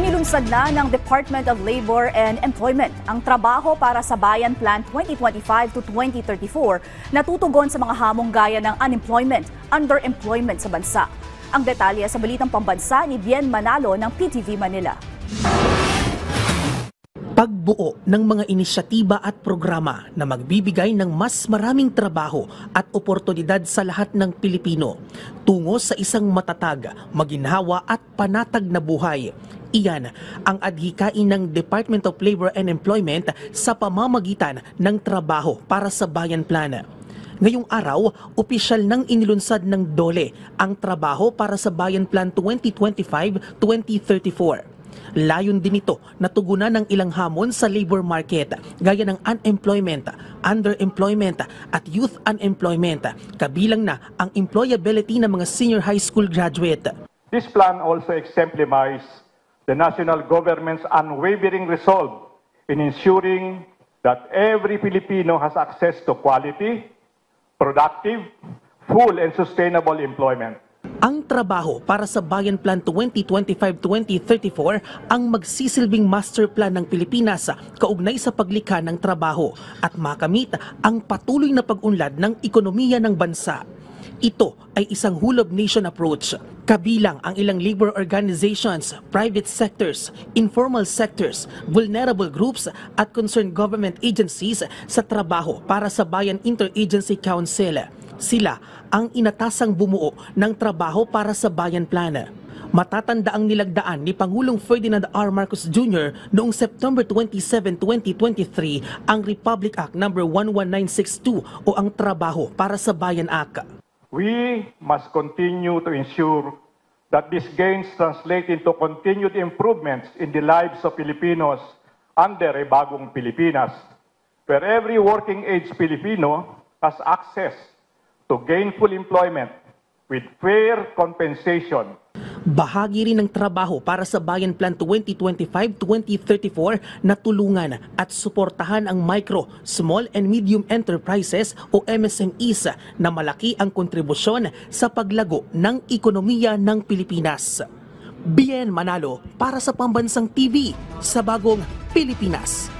Inilunsad na ng Department of Labor and Employment ang trabaho para sa Bayan Plan 2025 to 2034 na tutugon sa mga hamong gaya ng unemployment, underemployment sa bansa. Ang detalye sa Balitang Pambansa ni Bien Manalo ng PTV Manila. Pagbuo ng mga inisyatiba at programa na magbibigay ng mas maraming trabaho at oportunidad sa lahat ng Pilipino tungo sa isang matatag, maginhawa at panatag na buhay. Iyan ang adhikain ng Department of Labor and Employment sa pamamagitan ng trabaho para sa Bayan Plan. Ngayong araw, opisyal nang inilunsad ng DOLE ang trabaho para sa Bayan Plan 2025-2034. Layon din ito na tugunan ng ilang hamon sa labor market gaya ng unemployment, underemployment at youth unemployment, kabilang na ang employability ng mga senior high school graduate. This plan also exemplifies the national government's unwavering resolve in ensuring that every Filipino has access to quality, productive, full and sustainable employment. Ang trabaho para sa Bayan Plan 2025-2034 ang magsisilbing master plan ng Pilipinas kaugnay sa paglikha ng trabaho at makamit ang patuloy na pag-unlad ng ekonomiya ng bansa. Ito ay isang whole of nation approach. Kabilang ang ilang labor organizations, private sectors, informal sectors, vulnerable groups at concerned government agencies sa trabaho para sa Bayan Interagency Council. Sila ang inatasang bumuo ng trabaho para sa Bayan Plan. Matatanda ang nilagdaan ni Pangulong Ferdinand R. Marcos Jr. noong September 27, 2023 ang Republic Act No. 11962 o ang Trabaho para sa Bayan Act. We must continue to ensure that these gains translate into continued improvements in the lives of Filipinos under a bagong Pilipinas, where every working-age Filipino has access to gainful employment with fair compensation. Bahagi rin ng trabaho para sa Bayan Plan 2025-2034 na tulungan at suportahan ang micro, small and medium enterprises o MSMEs na malaki ang kontribusyon sa paglago ng ekonomiya ng Pilipinas. Bien Manalo para sa Pambansang TV sa Bagong Pilipinas.